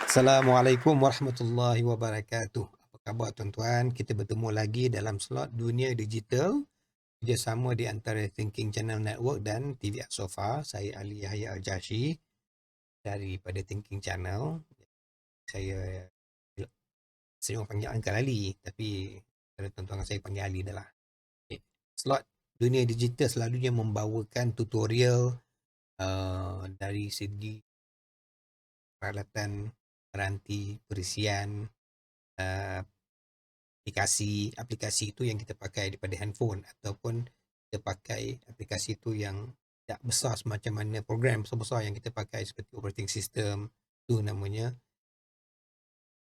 Assalamualaikum warahmatullahi wabarakatuh. Apa khabar tuan-tuan? Kita bertemu lagi dalam slot Dunia Digital, kerjasama di antara Thinking Channel Network dan TV Sofa. Saya Ali Yahya Al-Jashi daripada Thinking Channel. Saya sering orang panggil Uncle Ali, tapi kalau tuan-tuan saya panggil Ali dah lah. Okay. Slot Dunia Digital selalunya membawakan tutorial dari segi peralatan, peranti, perisian, uh, aplikasi itu yang kita pakai daripada handphone, ataupun kita pakai aplikasi itu yang tak besar semacam mana program besar-besar yang kita pakai seperti operating system, tu namanya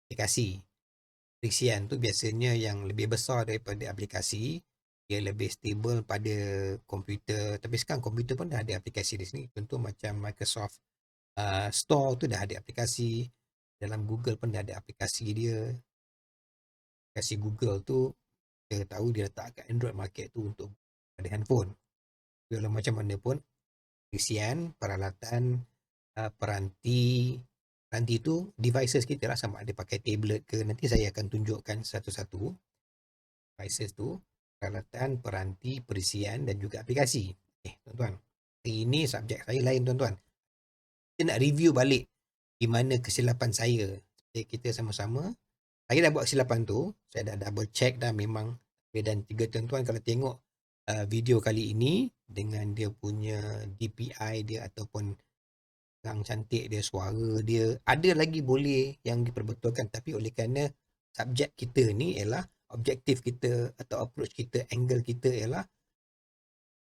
aplikasi. Perisian tu biasanya yang lebih besar daripada aplikasi, dia lebih stable pada komputer. Tapi sekarang komputer pun dah ada aplikasi di sini. Contoh macam Microsoft Store tu dah ada aplikasi. Dalam Google pun dah ada aplikasi dia. Aplikasi Google tu kita tahu dia letak kat Android market tu untuk pada handphone. Walau macam mana pun, perisian, peralatan, peranti tu devices kita lah, sama ada pakai tablet ke. Nanti saya akan tunjukkan satu-satu devices tu, peralatan, peranti, perisian dan juga aplikasi. Tuan-tuan, hari ini subjek saya lain tuan-tuan. Kita nak review balik di mana kesilapan saya. Kita sama-sama, saya dah buat kesilapan tu, saya dah double check dah memang. Dan tiga tuan-tuan kalau tengok video kali ini dengan dia punya DPI dia ataupun yang cantik dia, suara dia, ada lagi boleh yang diperbetulkan, tapi oleh kerana subjek kita ni ialah objektif kita atau approach kita, angle kita ialah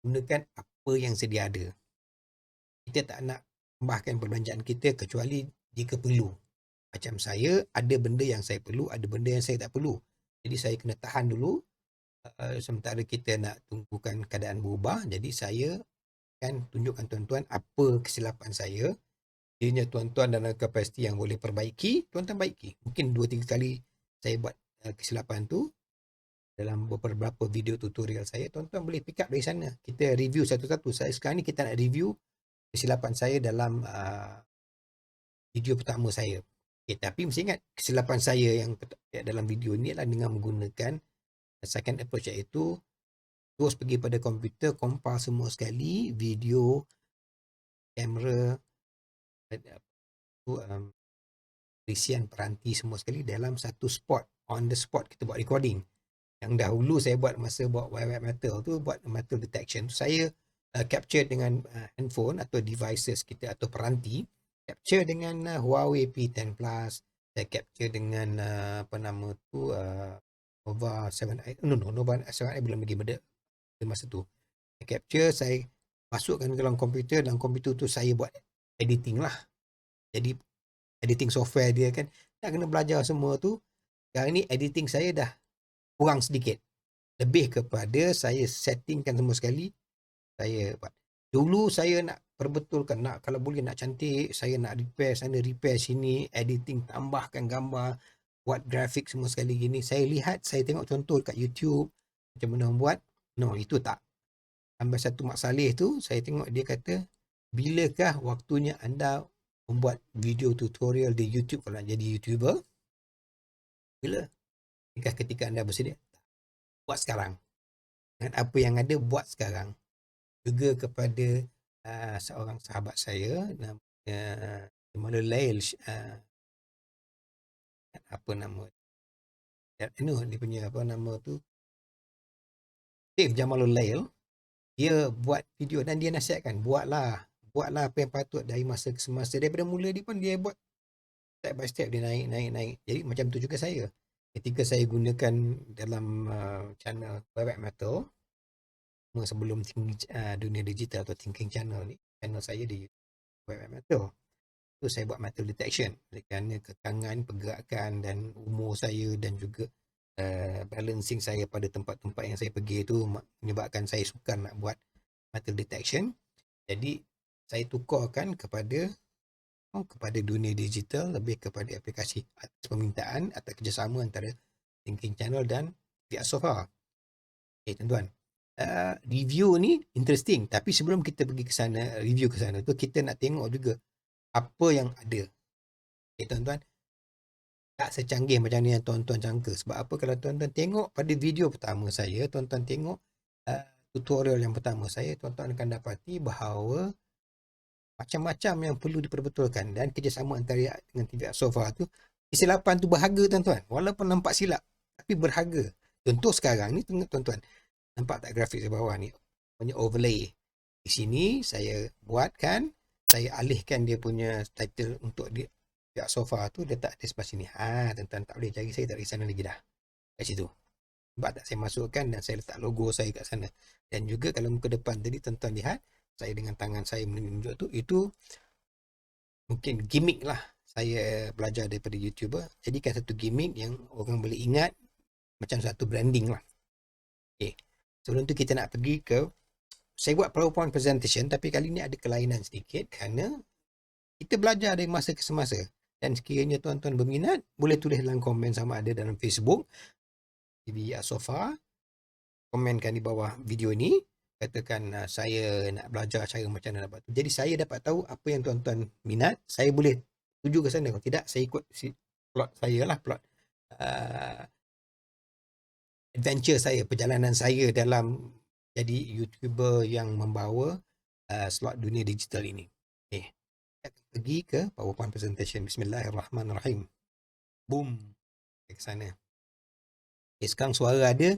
gunakan apa yang sedia ada. Kita tak nak tambahkan perbelanjaan kita kecuali jika perlu. Macam saya, ada benda yang saya perlu, ada benda yang saya tak perlu. Jadi saya kena tahan dulu sementara kita nak tunggukan keadaan berubah. Jadi saya akan tunjukkan tuan-tuan apa kesilapan saya. Jika tuan-tuan dalam kapasiti yang boleh perbaiki, tuan-tuan baiki. Mungkin 2-3 kali saya buat kesilapan tu dalam beberapa video tutorial saya, tuan-tuan boleh pick up dari sana. Kita review satu-satu. Sekarang ni kita nak review kesilapan saya dalam video pertama saya. Tapi mesti ingat, kesilapan saya yang dalam video ni adalah dengan menggunakan second approach, iaitu terus pergi pada komputer, compile semua sekali, video, kamera, perisian, peranti semua sekali dalam satu spot, on the spot kita buat recording. Yang dahulu saya buat masa buat wet metal tu, buat metal detection, saya capture dengan handphone atau devices kita atau peranti, capture dengan Huawei P10 Plus, saya capture dengan apa nama tu, Nova 7i, Nova 7i belum lagi pada masa tu. Saya capture, saya masukkan ke dalam komputer, dalam komputer tu saya buat editing lah. Jadi editing software dia kan, tak kena belajar semua tu. Sekarang ni editing saya dah kurang sedikit, lebih kepada saya settingkan semua sekali. Saya buat, dulu saya nak perbetulkan, nak kalau boleh nak cantik, saya nak repair sana, repair sini, editing, tambahkan gambar, buat grafik semua sekali gini. Saya lihat, saya tengok contoh kat YouTube macam mana buat. No, itu tak. Sampai satu Mak Saleh tu, saya tengok dia kata, bilakah waktunya anda membuat video tutorial di YouTube kalau nak jadi YouTuber? Bila? Ketika anda bersedia? Buat sekarang. Dengan apa yang ada, buat sekarang. Juga kepada seorang sahabat saya namanya Jamalul Lail, apa nama dia punya apa nama tu, Dave Jamalul Lail. Dia buat video dan dia nasihatkan, buatlah apa yang patut dari masa ke semasa. Daripada mula dia pun dia buat step by step, dia naik. Jadi macam tu juga saya. Ketika saya gunakan dalam channel Web Metal sebelum Dunia Digital atau Thinking Channel ni, channel saya di Web Metal tu, saya buat metal detection kerana kekangan, pergerakan dan umur saya dan juga balancing saya pada tempat-tempat yang saya pergi tu menyebabkan saya sukar nak buat metal detection. Jadi saya tukarkan kepada dunia digital, lebih kepada aplikasi atas permintaan atau kerjasama antara Thinking Channel dan Via Sofa. Tuan-tuan, review ni interesting, tapi sebelum kita pergi ke sana, review ke sana tu, kita nak tengok juga apa yang ada. Tuan-tuan, tak secanggih macam ni yang tuan-tuan jangka. Sebab apa, kalau tuan-tuan tengok pada video pertama saya, tuan-tuan tengok tutorial yang pertama saya, tuan-tuan akan dapati bahawa macam-macam yang perlu diperbetulkan, dan kerjasama antara dengan TV Sofa tu, kesilapan tu berharga tuan-tuan. Walaupun nampak silap, tapi berharga. Contoh sekarang ni tuan-tuan, nampak tak grafik di bawah ni? Punya overlay. Di sini saya buatkan, saya alihkan dia punya title untuk dia pihak sofa tu, dia tak ada sebelah sini. Tuan-tuan tak boleh cari, saya tak di sana lagi dah. Kat situ. Sebab tak saya masukkan dan saya letak logo saya kat sana. Dan juga kalau muka depan tadi tuan-tuan lihat, saya dengan tangan saya menunjuk tu, itu mungkin gimmick lah. Saya belajar daripada YouTuber. Jadikan satu gimmick yang orang boleh ingat, macam satu branding lah. Okay. Sebelum tu kita nak pergi ke, saya buat PowerPoint presentation, tapi kali ni ada kelainan sedikit kerana kita belajar dari masa ke semasa. Dan sekiranya tuan-tuan berminat, boleh tulis dalam komen sama ada dalam Facebook, TV Sofa, komenkan di bawah video ini, katakan saya nak belajar cara macam mana dapat. Jadi saya dapat tahu apa yang tuan-tuan minat, saya boleh tuju ke sana. Kalau tidak, saya ikut plot saya lah, plot adventure saya, perjalanan saya dalam jadi YouTuber yang membawa slot dunia digital ini. Okay. Pergi ke PowerPoint presentation. Bismillahirrahmanirrahim. Boom. Ke sana. Okay, sekarang suara ada,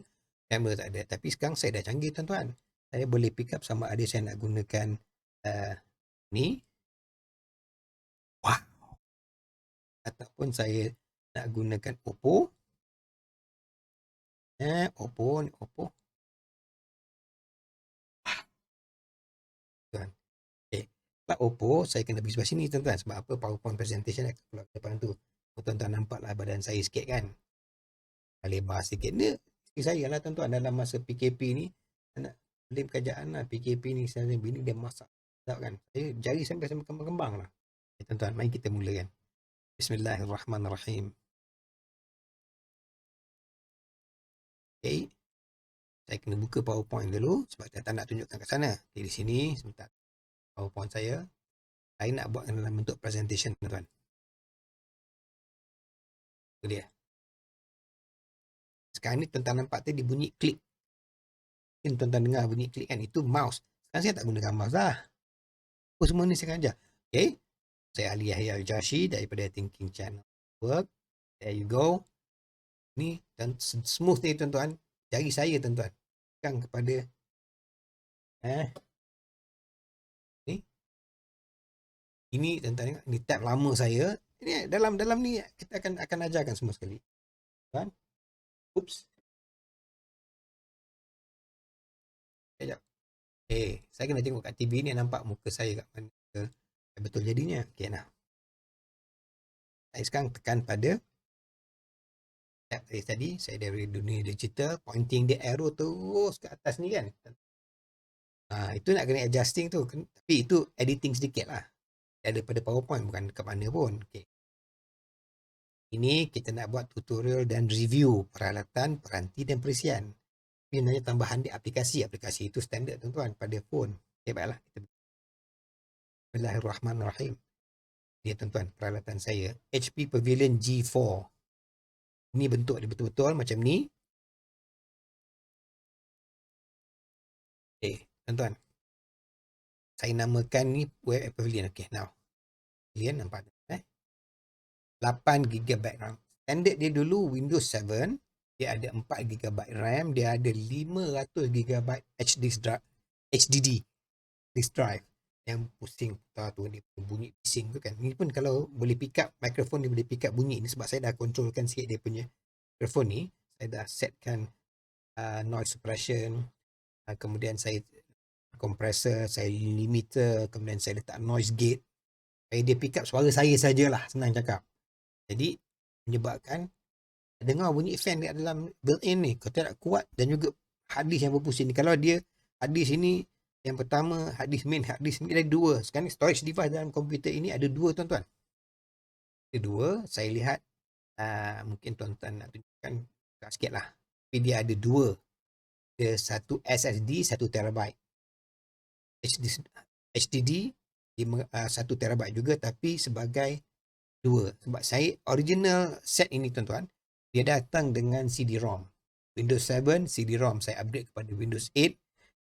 kamera tak ada. Tapi sekarang saya dah canggih tuan-tuan. Saya boleh pick up sama ada saya nak gunakan ni. Wow. Ataupun saya nak gunakan Oppo. Oppo. Tuan. Okay. Kalau Oppo, saya kena pergi sebelah sini tuan-tuan. Sebab apa, PowerPoint presentation akan keluar depan tu. Tuan-tuan nampaklah badan saya sikit kan. Lebar sikit. Dia saya lah tuan-tuan, dalam masa PKP ni, nak beli kerajaan lah. PKP ni, saya bini dia masak. Tak kan? Saya jari sampai kembang-kembang lah. Okay, tuan-tuan, mari kita mulakan. Bismillahirrahmanirrahim. Okay. Saya kena buka PowerPoint dulu sebab saya tak nak tunjukkan kat sana. Okay, di sini, sebentar. PowerPoint saya. Saya nak buat dalam bentuk presentation, tuan-tuan. Itu dia. Sekarang ni tuan-tuan nampak tadi bunyi klik. Tuan-tuan dengar bunyi klik kan? Itu mouse. Sekarang saya tak gunakan mouse lah. Semua ni saya ajar. Okay. Saya Ali Yahya Jashi daripada Thinking Channel Work. There you go. Ni smooth ni tuan-tuan. Jari saya tuan-tuan. Tekan kepada ni. Ini tuan-tuan tengok. Ni tab lama saya. Ini dalam ni kita akan ajarkan semua sekali. Tuan. Oops. Sekejap. Saya kena tengok kat TV ni nampak muka saya kat mana. Betul jadinya. Okay, nah. Saya sekarang tekan pada tab tadi. Saya dari dunia digital. Pointing dia arrow terus ke atas ni kan. Itu nak kena adjusting tu. Tapi itu editing sedikit lah. Daripada PowerPoint, bukan ke mana pun. Okay. Ini kita nak buat tutorial dan review peralatan, peranti dan perisian. Ini tambahan di aplikasi. Aplikasi itu standard tuan-tuan pada phone. Okay, baiklah. Bismillahirrahmanirrahim. Ini tuan-tuan, peralatan saya. HP Pavilion G4. Ini bentuk dia betul-betul macam ni. Okay, tuan-tuan. Saya namakan ni Web Pavilion. Okay, now. Pavilion nampak. 8GB RAM. Standard dia dulu Windows 7. Dia ada 4GB RAM. Dia ada 500GB HDD disk drive. Yang pusing tu ni bunyi bising tu kan. Ni pun kalau boleh pick up mikrofon, dia boleh pick up bunyi ni sebab saya dah kontrolkan sikit dia punya mikrofon ni. Saya dah setkan noise suppression. Kemudian saya compressor, saya limiter, kemudian saya letak noise gate. Dia pick up suara saya sajalah, senang cakap. Jadi menyebabkan dengar bunyi fan dekat dalam built-in ni, kau tak kuat, dan juga hard disk yang berpusing ni. Kalau dia hard disk ini yang pertama, hard disk main, hard disk ni ada dua. Sekarang ni storage device dalam komputer ini ada dua tuan-tuan. Ada dua, saya lihat mungkin tuan-tuan nak tunjukkan sikit lah. Tapi dia ada dua. Dia satu SSD 1TB. HDD 1TB juga, tapi sebagai 2. Sebab saya original set ini tuan-tuan, dia datang dengan CD-ROM. Windows 7 CD-ROM, saya upgrade kepada Windows 8.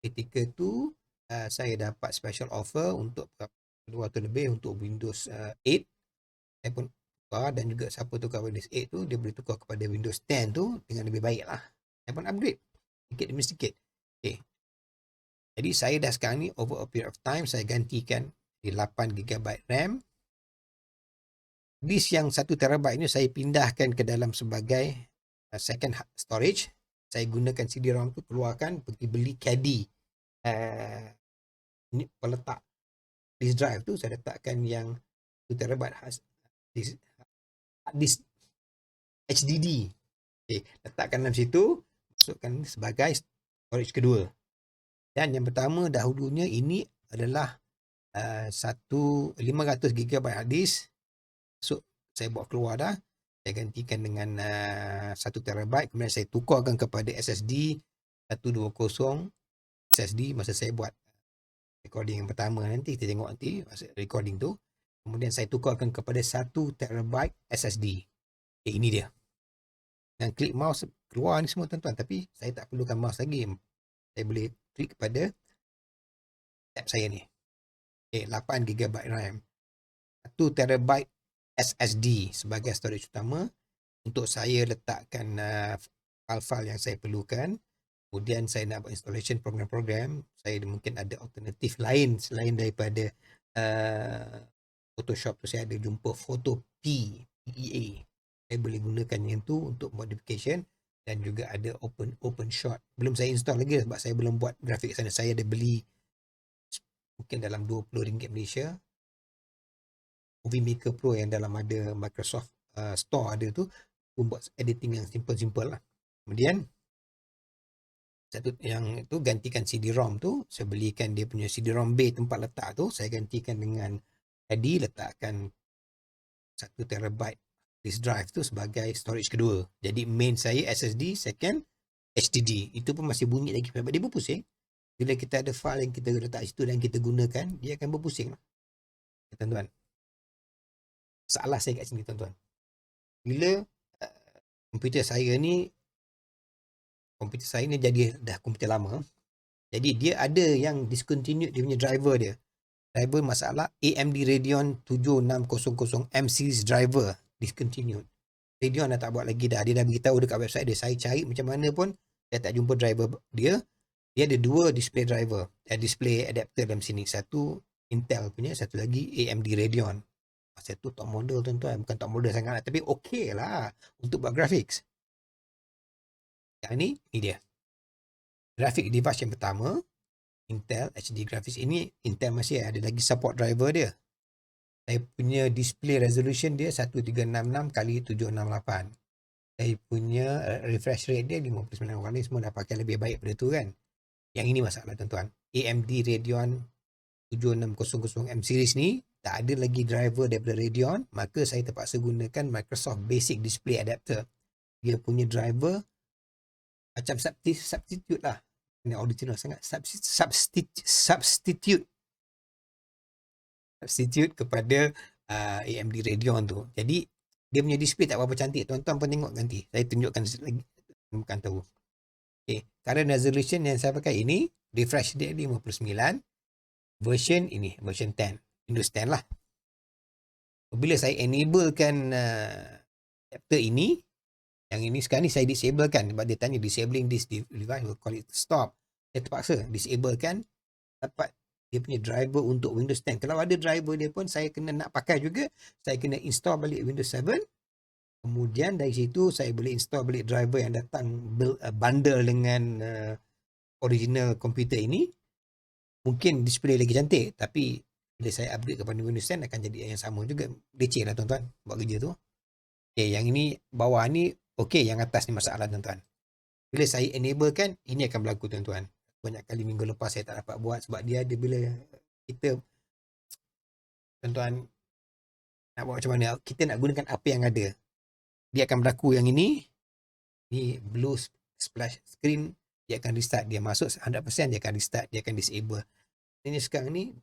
Ketika tu saya dapat special offer untuk 2 tahun lebih untuk Windows 8. Saya pun tukar, dan juga siapa tukar Windows 8 tu, dia boleh tukar kepada Windows 10 tu dengan lebih baik lah. Saya pun upgrade sedikit demi sedikit. Okay. Jadi saya dah sekarang ni over a period of time saya gantikan di 8GB RAM. Disk yang 1TB ini saya pindahkan ke dalam sebagai second storage. Saya gunakan CD-ROM tu, keluarkan, pergi beli caddy ini peletak disk drive tu, saya letakkan yang 1TB disk HDD. Okay, letakkan dalam situ, masukkan sebagai storage kedua. Dan yang pertama dahulunya ini adalah 500GB hard disk. So, saya bawa keluar dah. Saya gantikan dengan 1TB. Kemudian saya tukarkan kepada SSD 120 SSD masa saya buat recording yang pertama nanti. Kita tengok nanti masa recording tu. Kemudian saya tukarkan kepada 1TB SSD. Okay, ini dia. Dan klik mouse keluar ni semua tuan-tuan. Tapi saya tak perlukan mouse lagi. Saya boleh klik kepada tab saya ni. Okay, 8GB RAM. 1TB SSD sebagai storage utama. Untuk saya letakkan file-file yang saya perlukan. Kemudian saya nak buat installation program-program. Saya mungkin ada alternatif lain selain daripada Photoshop tu. Saya ada jumpa PEA. Saya boleh gunakan yang tu untuk modification. Dan juga ada OpenShot. Belum saya install lagi sebab saya belum buat grafik sana. Saya ada beli mungkin dalam RM20 Malaysia. Movie Maker Pro yang dalam ada Microsoft Store ada tu. Buat editing yang simple-simple lah. Kemudian satu yang itu gantikan CD-ROM tu. Saya belikan dia punya CD-ROM bay tempat letak tu. Saya gantikan dengan ID, letakkan 1TB disk drive tu sebagai storage kedua. Jadi main saya SSD, second HDD. Itu pun masih bunyi lagi sebab dia berpusing. Bila kita ada file yang kita letak situ dan kita gunakan, dia akan berpusing lah. Tuan-tuan. Salah saya kat sini tuan-tuan. Bila komputer saya ni jadi dah komputer lama. Jadi dia ada yang discontinued dia punya driver dia. Driver masalah AMD Radeon 7600M series driver discontinued. Radeon dah tak buat lagi dah. Dia dah beritahu dekat website dia. Saya cari macam mana pun saya tak jumpa driver dia. Dia ada 2 display driver, display adapter dalam sini. Satu Intel punya, satu lagi AMD Radeon. Satu top model tuan-tuan, bukan top model sangat tapi okey lah untuk buat graphics. Yang ni dia. Graphic device yang pertama, Intel HD Graphics. Ini Intel masih ada lagi support driver dia. Saya punya display resolution dia 1366x768. Saya punya refresh rate dia 59 kali. Semua dah pakai lebih baik pada tu kan. Yang ini masalah tuan-tuan. AMD Radeon 7600M series ni tak ada lagi driver daripada Radeon. Maka saya terpaksa gunakan Microsoft Basic Display Adapter. Dia punya driver macam substitute lah. Ini original sangat. Substitute kepada AMD Radeon tu. Jadi dia punya display tak berapa cantik. Tuan-tuan pun tengok nanti. Saya tunjukkan lagi. Bukan tahu. Okay. Current resolution yang saya pakai ini, refresh rate 59. Version ini, version 10. Windows 10 lah. Bila saya enablekan adapter ini, yang ini sekarang ni saya disablekan. Sebab dia tanya disabling this device, we'll call it stop. Saya terpaksa disablekan. Dapat dia punya driver untuk Windows 10. Kalau ada driver dia pun saya kena nak pakai juga. Saya kena install balik Windows 7. Kemudian dari situ saya boleh install balik driver yang datang bundle dengan original komputer ini. Mungkin display lagi cantik. Tapi bila saya upgrade kepada Windows 10 akan jadi yang sama juga. Leceh lah tuan-tuan buat kerja tu. Okay, yang ini bawah ni okey, yang atas ni masalah tuan-tuan. Bila saya enable kan, ini akan berlaku tuan-tuan. Banyak kali minggu lepas saya tak dapat buat sebab dia ada bila kita tuan-tuan nak buat macam mana, kita nak gunakan apa yang ada. Dia akan berlaku yang ini. Ni blue splash screen, dia akan restart. Dia masuk 100%, dia akan restart, dia akan disable. Ini sekarang ni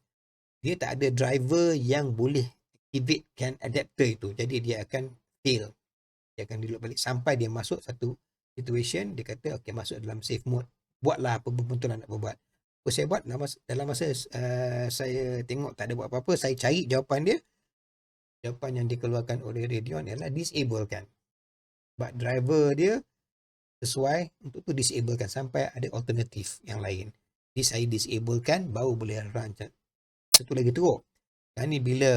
dia tak ada driver yang boleh deactivatekan adapter itu. Jadi dia akan fail. Dia akan reload balik sampai dia masuk satu situation, dia kata okey, masuk dalam safe mode. Buatlah apa pun tuan nak buat. Apa saya buat dalam masa saya tengok tak ada buat apa-apa, saya cari jawapan dia. Jawapan yang dikeluarkan oleh Radeon ialah disablekan. But driver dia sesuai untuk tu disablekan sampai ada alternatif yang lain. Jadi saya disablekan baru boleh run. Satu lagi teruk. Yang ni bila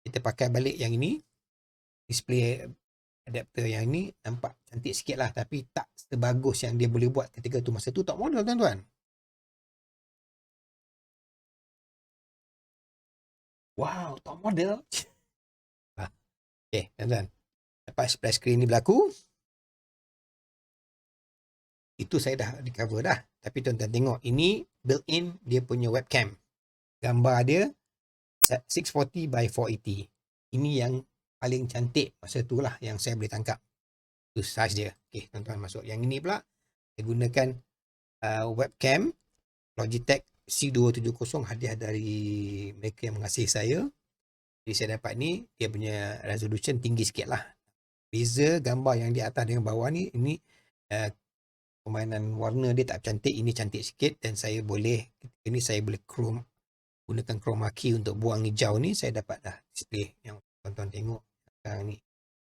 kita pakai balik yang ini, display adapter yang ni nampak cantik sikit lah, tapi tak sebagus yang dia boleh buat ketika tu. Masa tu top model tuan-tuan. Wow, top model. Okay, tuan-tuan. Lepas splash screen ni berlaku, itu saya dah recover dah. Tapi tuan-tuan tengok, ini built-in dia punya webcam. Gambar dia 640 by 480. Ini yang paling cantik masa tu lah yang saya boleh tangkap. Itu size dia. Okay, tuan-tuan masuk. Yang ini pula, saya gunakan webcam Logitech C270, hadiah dari mereka yang mengasihi saya. Jadi saya dapat ni, dia punya resolution tinggi sikit lah. Beza gambar yang di atas dengan bawah ni, ini permainan warna dia tak cantik, ini cantik sikit. Dan saya boleh, ini saya boleh gunakan chroma key untuk buang hijau ni. Saya dapat dah display yang tuan-tuan tengok sekarang ni.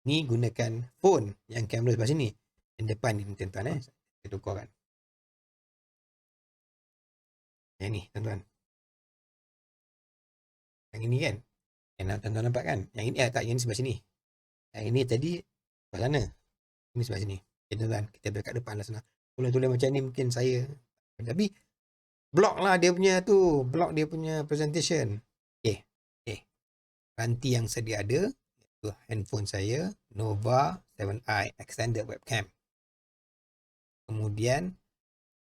Ni gunakan phone yang kamera sebelah sini. Yang depan ni tuan-tuan saya tukarkan. Yang ni tuan-tuan. Yang ini kan. Yang tuan-tuan nampak kan. Yang ini tak, yang ni sebelah sini. Yang ini tadi sebelah sana. Ini sebelah sini. Okay, tuan-tuan, kita dekat depan lah sana. Tulis-tulis macam ni mungkin saya. Tapi block lah dia punya tu. Block dia punya presentation. Okay. Ranti yang sedia ada. Itu handphone saya. Nova 7i Extended Webcam. Kemudian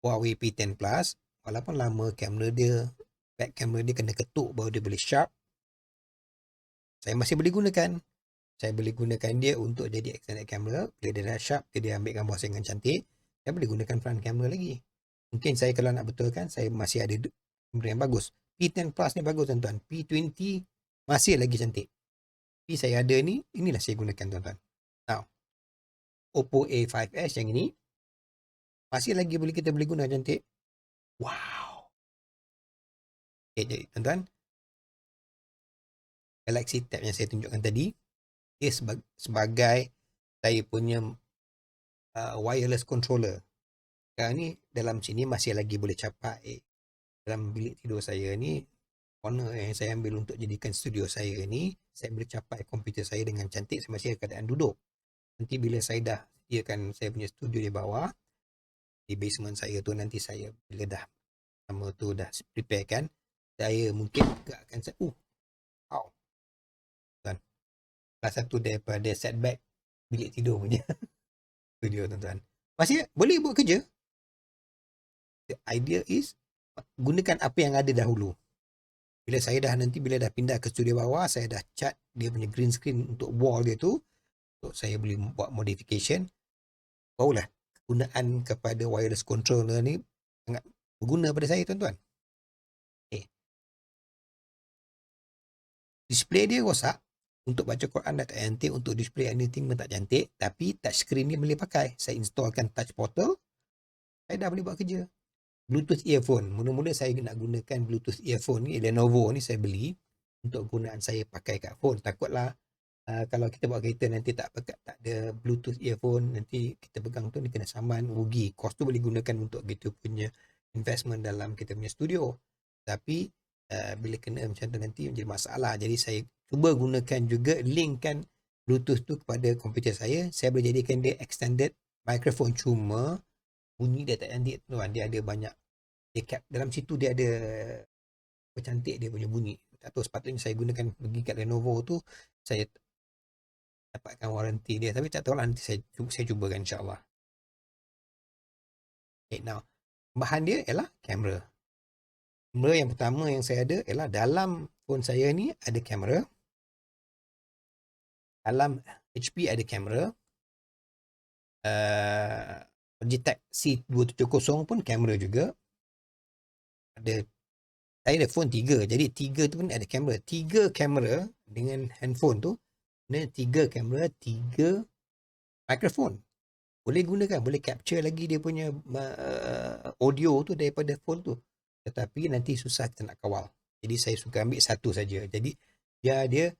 Huawei P10 Plus. Walaupun lama kamera dia, back kamera dia kena ketuk baru dia boleh sharp. Saya masih boleh gunakan. Saya boleh gunakan dia untuk jadi extended camera. Bila dia dah sharp, dia ambil gambar saya dengan cantik. Saya boleh gunakan front camera lagi. Mungkin saya kalau nak betulkan, saya masih ada kamera yang bagus. P10 Plus ni bagus tuan-tuan. P20 masih lagi cantik. Tapi saya ada ni, inilah saya gunakan tuan-tuan. Now, Oppo A5s yang ini, masih lagi kita boleh guna cantik. Wow. Okay, jadi tuan-tuan, Galaxy Tab yang saya tunjukkan tadi, dia sebagai saya punya wireless controller. Sekarang ni dalam sini masih lagi boleh capai. Dalam bilik tidur saya ni, corner yang saya ambil untuk jadikan studio saya ni, saya boleh capai komputer saya dengan cantik. Saya masih keadaan duduk. Nanti bila saya dah sediakan saya punya studio di bawah, di basement saya tu, nanti saya bila dah sama tu dah prepare kan, saya mungkin akan wow. Tuan, salah satu daripada setback bilik tidur punya studio tuan-tuan. Masih boleh buat kerja. The idea is gunakan apa yang ada dahulu. Bila saya dah bila dah pindah ke studio bawah, saya dah cat dia punya green screen untuk wall dia tu. So, saya boleh buat modification. Barulah kegunaan kepada wireless controller ni sangat berguna pada saya tuan-tuan. Okay. Display dia rosak. Untuk baca Quran dah tak cantik, untuk display anything pun tak cantik, tapi touch screen ni boleh pakai. Saya installkan touch portal, saya dah boleh buat kerja. Bluetooth earphone, mula-mula saya nak gunakan Bluetooth earphone ni, Lenovo ni saya beli untuk gunaan saya pakai kat phone. Takutlah kalau kita bawa kereta nanti tak ada Bluetooth earphone, nanti kita pegang tu ni kena saman, rugi. Kos tu boleh gunakan untuk kita punya investment dalam kita punya studio. Tapi bila kena macam tu nanti menjadi masalah. Jadi saya cuba gunakan juga, linkkan Bluetooth tu kepada komputer saya. Saya boleh jadikan dia extended microphone, cuma bunyi dia tak cantik tuan. Dia ada banyak dalam situ, dia ada cantik dia punya bunyi. Tak tahu, sepatutnya saya gunakan pergi kat Lenovo tu, saya dapatkan waranti dia. Tapi tak tahu lah, nanti saya cubakan insyaAllah. Okay, now bahan dia ialah kamera. Kamera yang pertama yang saya ada ialah dalam phone saya ni ada kamera. Dalam HP ada kamera. Logitech C270 pun kamera juga. Saya ada phone 3. Jadi 3 tu pun ada kamera. 3 kamera dengan handphone tu, guna 3 kamera, 3 mikrofon. Boleh gunakan, boleh capture lagi dia punya audio tu daripada phone tu. Tetapi nanti susah kita nak kawal. Jadi saya suka ambil satu saja. Jadi dia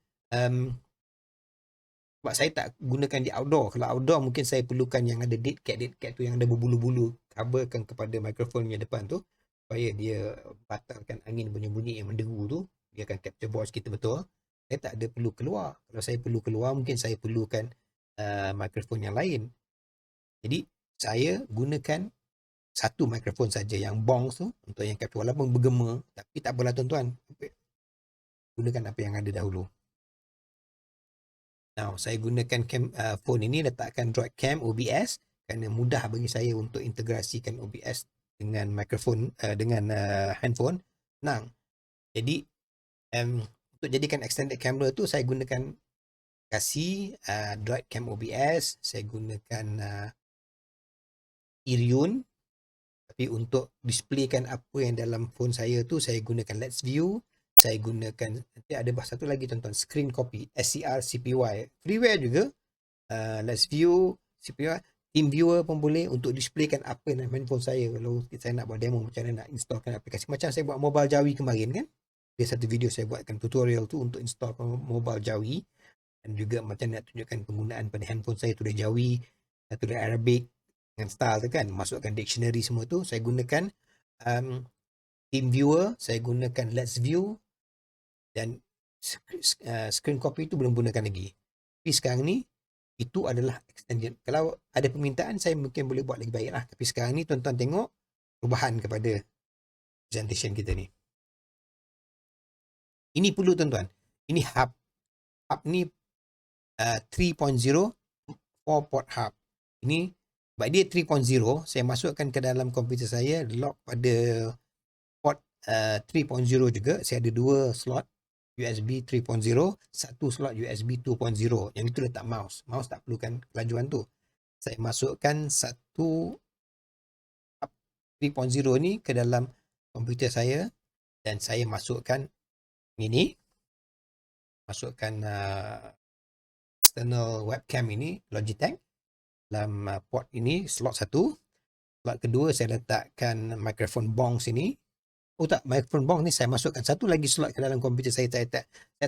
sebab saya tak gunakan di outdoor. Kalau outdoor mungkin saya perlukan yang ada dead cat tu yang ada berbulu-bulu, coverkan kepada mikrofon yang depan tu supaya dia batalkan angin bunyi-bunyi yang menderu tu, dia akan capture voice kita betul. Saya tak ada perlu keluar. Kalau saya perlu keluar mungkin saya perlukan mikrofon yang lain. Jadi saya gunakan satu mikrofon saja yang bongs tu untuk yang capture, walaupun bergema, tapi tak apalah tuan-tuan. Gunakan apa yang ada dahulu. Now, saya gunakan phone ini, letakkan Droid Cam OBS kerana mudah bagi saya untuk integrasikan OBS dengan mikrofon, dengan handphone. Senang. Jadi, untuk jadikan extended camera tu, saya gunakan Droid Cam OBS, saya gunakan Iriun. Tapi untuk displaykan apa yang dalam phone saya tu, saya gunakan Let's View. Saya gunakan, nanti ada satu lagi tuan-tuan, Screen Copy, SCR CPY. Freeware juga. Let's View, CPY. Team Viewer pun boleh untuk displaykan apa dalam handphone saya. Kalau saya nak buat demo macam mana nak installkan aplikasi. Macam saya buat Mobile Jawi kemarin kan. Ada satu video saya buatkan tutorial tu untuk install Mobile Jawi. Dan juga macam nak tunjukkan penggunaan pada handphone saya tulis Jawi, tulis Arabic dengan style tu kan. Masukkan dictionary semua tu. Saya gunakan Team Viewer, saya gunakan Let's View, dan Screen Copy tu belum gunakan lagi. Tapi sekarang ni itu adalah extension. Kalau ada permintaan saya mungkin boleh buat lagi baik lah. Tapi sekarang ni tuan-tuan tengok perubahan kepada presentation kita ni. Ini perlu tuan-tuan. Ini hub. Hub ni 3.0 4 port hub. Ini sebab dia 3.0, saya masukkan ke dalam komputer saya lock pada port 3.0 juga. Saya ada 2 slot USB 3.0, satu slot USB 2.0. Yang itu letak mouse. Mouse tak perlukan kelajuan tu. Saya masukkan satu 3.0 ni ke dalam komputer saya dan saya masukkan ini. Masukkan external webcam ini, Logitech, dalam port ini, slot 1. Slot kedua saya letakkan mikrofon bongs ini. Oh tak, mikrofon bongs ni saya masukkan satu lagi slot ke dalam komputer saya. Saya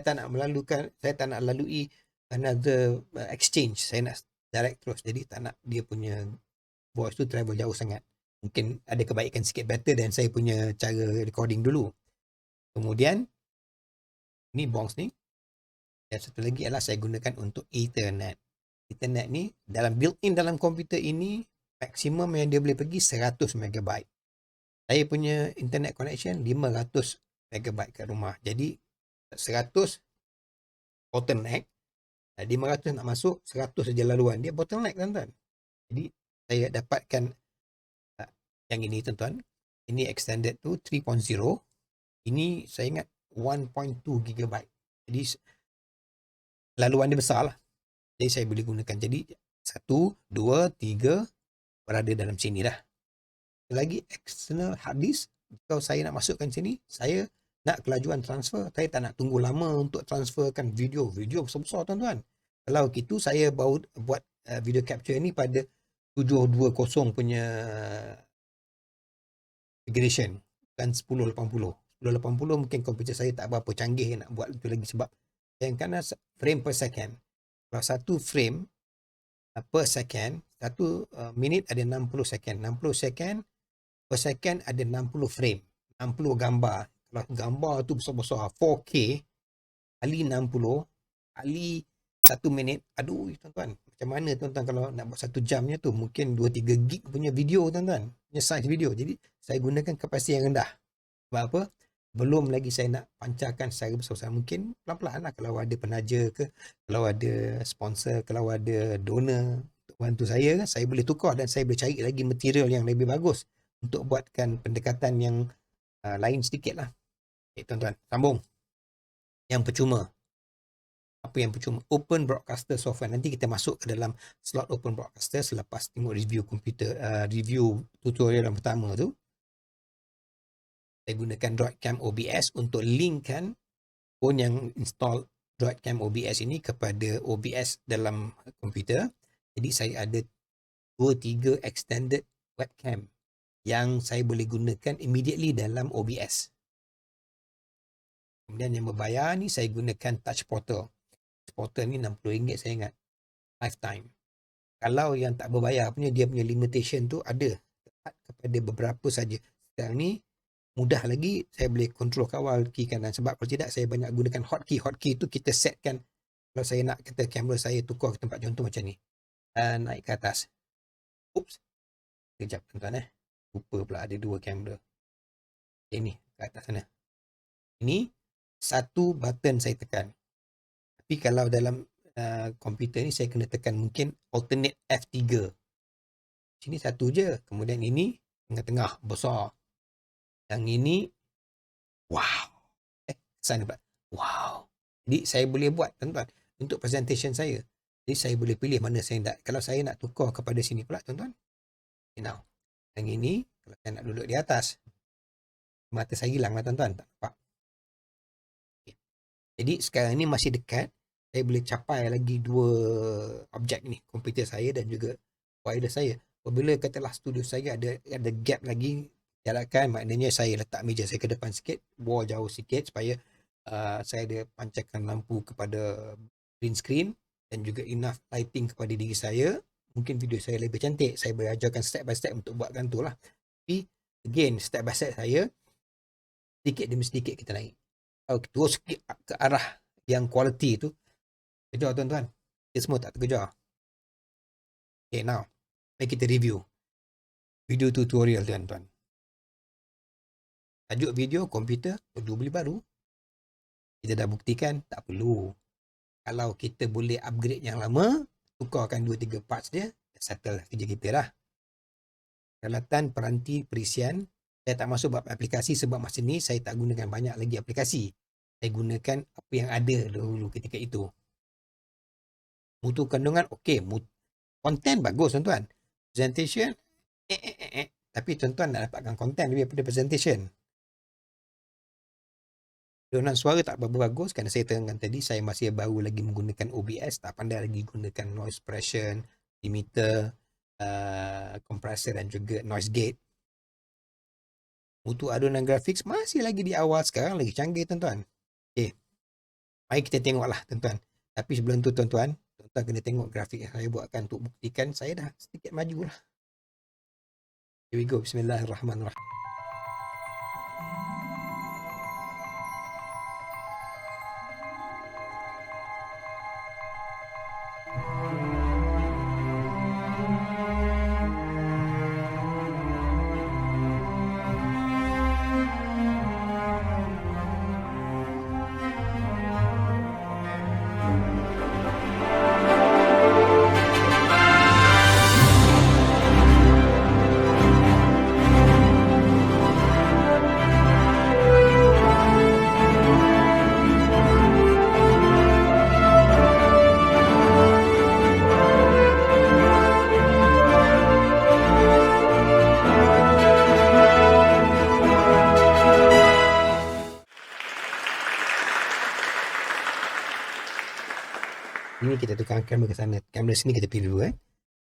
tak nak lalui another exchange. Saya nak direct terus. Jadi tak nak dia punya voice tu travel jauh sangat. Mungkin ada kebaikan sikit better dan saya punya cara recording dulu. Kemudian ni bongs ni. Dan satu lagi adalah saya gunakan untuk Ethernet. Ethernet ni dalam built-in dalam komputer ini maksimum yang dia boleh pergi 100 MB. Saya punya internet connection 500 MB kat rumah. Jadi 100 bottleneck, 500 nak masuk, 100 saja laluan. Dia bottleneck tuan-tuan. Jadi saya dapatkan yang ini tuan-tuan. Ini extended tu 3.0. Ini saya ingat 1.2 GB. Jadi laluan dia besar lah. Jadi saya boleh gunakan. Jadi 1, 2, 3 berada dalam sini dah. Lagi external hard disk. Kalau saya nak masukkan sini, saya nak kelajuan transfer. Saya tak nak tunggu lama untuk transferkan video. Video besar-besar tuan-tuan. Kalau gitu saya baru buat video capture ni pada 720 punya configuration. Bukan 1080. 1080 mungkin komputer saya tak berapa canggih nak buat itu lagi sebab yang kena frame per second. Kalau satu frame per second, satu minit ada 60 second. 60 second per second ada 60 frame. 60 gambar. Kalau gambar tu besar-besar 4K kali 60 kali 1 minit. Aduh tuan-tuan. Macam mana tuan-tuan kalau nak buat 1 jamnya tu mungkin 2-3 gig punya video tuan-tuan. Punya size video. Jadi saya gunakan kapasiti yang rendah. Sebab apa? Belum lagi saya nak pancarkan secara besar-besar. Mungkin pelan-pelan lah kalau ada penaja ke, kalau ada sponsor, kalau ada donor untuk bantu saya boleh tukar dan saya boleh cari lagi material yang lebih bagus untuk buatkan pendekatan yang lain sedikit lah. Okay, tuan-tuan, sambung. Yang percuma. Apa yang percuma? Open Broadcaster software. Nanti kita masuk ke dalam slot Open Broadcaster selepas tengok review komputer, review tutorial yang pertama tu. Saya gunakan Droid Cam OBS untuk linkkan phone yang install Droidcam OBS ini kepada OBS dalam komputer. Jadi saya ada 2-3 extended webcam yang saya boleh gunakan immediately dalam OBS. Kemudian yang berbayar ni saya gunakan Touch Portal. Touch Portal ni RM60 saya ingat. Lifetime. Kalau yang tak berbayar punya, dia punya limitation tu ada kepada beberapa saja. Sekarang ni mudah lagi saya boleh control kawal kiri kanan, sebab kalau tidak saya banyak gunakan hotkey. Hotkey tu kita setkan, kalau saya nak kata kamera saya tukar ke tempat contoh macam ni, naik ke atas. Oops. Sekejap tuan-tuan lupa pula ada 2 kamera. Ini ke atas sana. Ini satu button saya tekan. Tapi kalau dalam komputer ni saya kena tekan mungkin alternate F3. Sini satu je. Kemudian ini tengah-tengah besar. Yang ini wow. Sana pula. Wow. Jadi saya boleh buat tuan-tuan untuk presentation saya. Jadi saya boleh pilih mana saya nak. Kalau saya nak tukar kepada sini pula tuan-tuan. Now. Yang ini kalau saya nak duduk di atas. Mata saya hilang lah tuan-tuan. Tak nampak. Okay. Jadi sekarang ni masih dekat. Saya boleh capai lagi 2 objek ni. Komputer saya dan juga wireless saya. Apabila katalah studio saya ada gap lagi jalakan, maknanya saya letak meja saya ke depan sikit, wall jauh sikit supaya saya ada pancarkan lampu kepada green screen dan juga enough lighting kepada diri saya. Mungkin video saya lebih cantik. Saya boleh ajarkan step by step untuk buatkan tu lah. Tapi again, step by step saya sedikit demi sedikit kita naik. Kalau terus ke arah yang quality tu, kejar tuan-tuan. Kita semua tak terkejar. Okay, now mari kita review video tutorial tuan-tuan. Tajuk video komputer perlu beli baru. Kita dah buktikan tak perlu. Kalau kita boleh upgrade yang lama, tukarkan 2-3 parts dia, settle kerja kita lah. Peralatan, peranti, perisian. Saya tak masuk bab aplikasi sebab masa ni saya tak gunakan banyak lagi aplikasi. Saya gunakan apa yang ada dahulu ketika itu. Mutu kandungan okey, konten bagus tuan-tuan. Presentation tapi tuan-tuan nak dapatkan konten lebih daripada presentation. Pedonan suara tak berapa bagus kerana saya terangkan tadi saya masih baru lagi menggunakan OBS, tak pandai lagi gunakan noise suppression, limiter, compressor dan juga noise gate. Mutu adunan grafik masih lagi di awal, sekarang lagi canggih tuan-tuan. Okay. Mari kita tengoklah tuan-tuan. Tapi sebelum tu tuan-tuan kena tengok grafik yang saya buatkan untuk buktikan saya dah sedikit maju lah. Here we go. Bismillahirrahmanirrahim. Ini kita tukar kamera ke sana. Kamera sini kita pilih dulu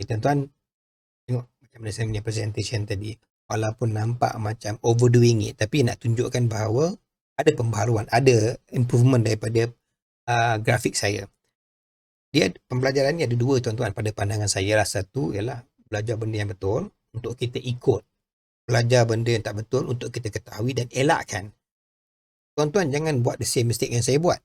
tuan-tuan tengok macam mana saya punya presentation tadi. Walaupun nampak macam overdoing it, tapi nak tunjukkan bahawa ada pembaharuan, ada improvement daripada grafik saya. Dia pembelajarannya ada 2 tuan-tuan pada pandangan saya lah. Satu ialah belajar benda yang betul untuk kita ikut. Belajar benda yang tak betul untuk kita ketahui dan elakkan. Tuan-tuan jangan buat the same mistake yang saya buat.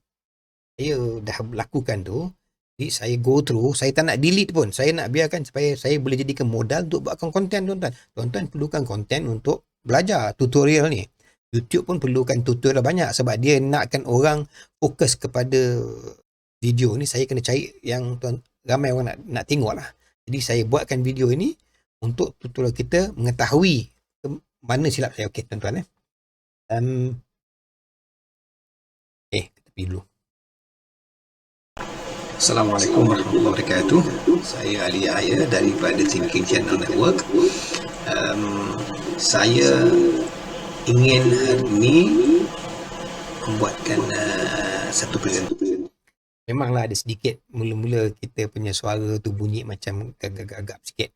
Saya dah lakukan tu. Jadi saya go through, saya tak nak delete pun. Saya nak biarkan supaya saya boleh jadikan modal untuk buatkan konten tuan-tuan. Tuan-tuan perlukan konten untuk belajar tutorial ni. YouTube pun perlukan tutorial banyak sebab dia nakkan orang fokus kepada video ni. Saya kena cari yang ramai orang nak tengok lah. Jadi saya buatkan video ini untuk tutorial kita mengetahui mana silap saya. Okey tuan-tuan kita pergi dulu. Assalamualaikum warahmatullahi wabarakatuh. Saya Ali Yahya daripada Thinking Channel Network. Saya ingin hari ini membuatkan satu presentasi. memanglah ada sedikit mula-mula kita punya suara tu bunyi macam gagap-gagap sikit.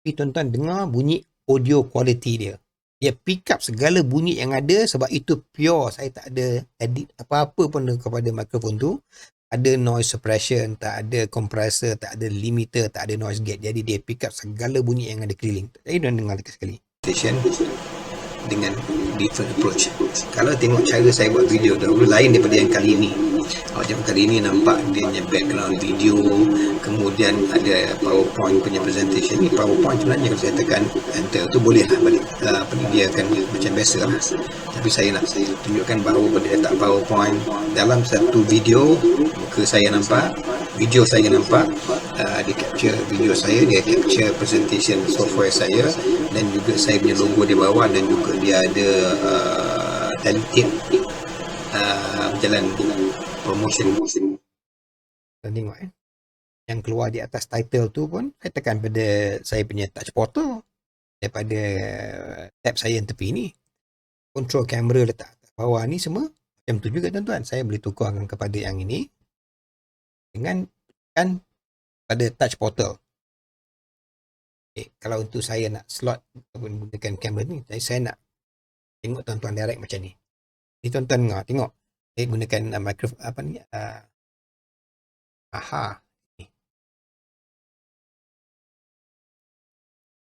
Tapi tuan-tuan dengar bunyi audio quality dia. Dia pick up segala bunyi yang ada sebab itu pure. Saya tak ada edit apa-apa pun kepada mikrofon tu. Ada noise suppression, tak ada compressor, tak ada limiter, tak ada noise gate. Jadi dia pick up segala bunyi yang ada keliling. Jadi tuan dengar lagi sekali. Dengan different approach. Kalau tengok cara saya buat video dahulu lain daripada yang kali ini. Macam kali ini nampak dia punya background video, kemudian ada PowerPoint punya presentation. Ni PowerPoint sebenarnya kalau saya tekan enter tu boleh lah balik. Dia akan macam biasa lah. Tapi saya nak tunjukkan bahawa pada letak PowerPoint dalam satu video, muka saya nampak, video saya nampak, dia capture video saya, dia capture presentation software saya, dan juga saya punya logo di bawah, dan juga dia ada tali tape berjalan promotion. Tengok yang keluar di atas title tu pun saya tekan pada saya punya touch portal daripada tab saya yang tepi ni. Control kamera letak atas bawah ni semua macam tu juga tuan-tuan. Saya boleh tukarkan kepada yang ini dengan kan pada touch portal. Kalau untuk saya nak slot menggunakan kamera ni, saya nak tengok tuan-tuan direct macam ni. Ni tuan-tuan tengok. Saya gunakan mikrofon apa ni?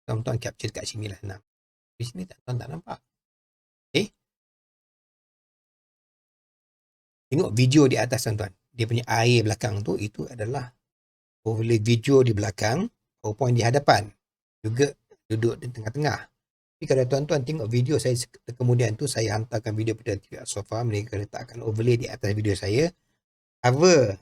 Tuan-tuan capture kat sini lah. Di sini tuan-tuan tak nampak. Tengok video di atas tuan-tuan. Dia punya air belakang tu, itu adalah overlay video di belakang, PowerPoint di hadapan. Juga duduk di tengah-tengah. Tapi kalau tuan-tuan tengok video saya kemudian tu, saya hantarkan video pada TV Sofa, mereka letakkan overlay di atas video saya. Cover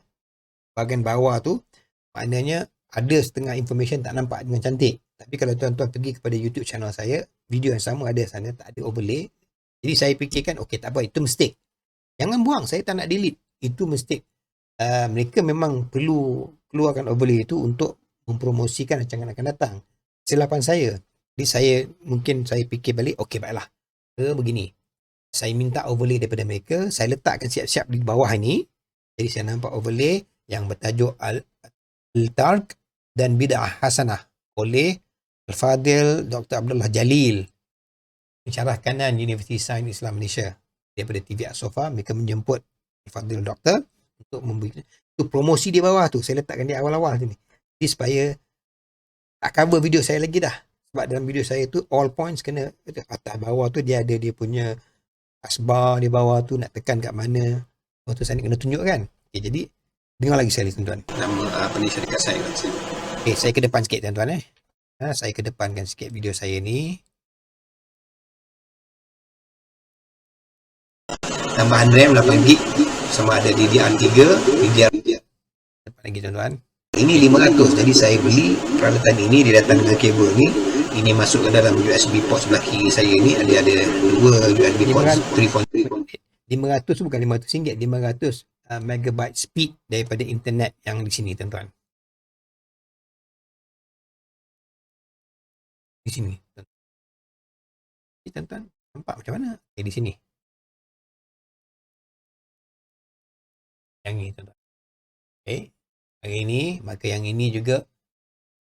bahagian bawah tu, maknanya ada setengah information tak nampak dengan cantik. Tapi kalau tuan-tuan pergi kepada YouTube channel saya, video yang sama ada sana, tak ada overlay. Jadi saya fikirkan, okey tak apa, itu mistake. Jangan buang, saya tak nak delete. Itu mistake. Mereka memang perlu keluarkan overlay itu untuk mempromosikan rancangan akan datang. Kesilapan saya. Jadi saya fikir balik, okey baiklah. Begini. Saya minta overlay daripada mereka, saya letakkan siap-siap di bawah ini. Jadi saya nampak overlay yang bertajuk Al-Tarq dan Bid'ah Hasanah oleh Al-Fadil Dr. Abdullah Jalil, pensyarah kanan Universiti Sains Islam Malaysia. Daripada TV Sofa, mereka menjemput Al-Fadil Doktor untuk memberi itu promosi di bawah tu. Saya letakkan di awal-awal sini. Jadi supaya tak cover video saya lagi dah. Sebab dalam video saya tu all points kena atas bawah tu dia ada dia punya taskbar di bawah tu, nak tekan kat mana. Waktu saya kena tunjukkan. Okay, jadi dengar lagi sekali tuan-tuan. Nama apa ni syarikat saya. Saya ke depan sikit tuan-tuan saya ke depankan sikit video saya ni. Tambahan RAM 8GB sama ada DDR3, DDR depan lagi tuan-tuan. Ini 500, jadi saya beli peralatan ini, dia datang dengan kabel ni. Ini masuk ke dalam USB port sebelah kiri saya ni, ada dua USB port 3.3. 500 tu bukan RM500, 500 megabyte speed daripada internet yang di sini tuan-tuan. Di sini. Tuan-tuan nampak macam mana? Di sini. Yang ini tuan-tuan. Hari ini, maka yang ini juga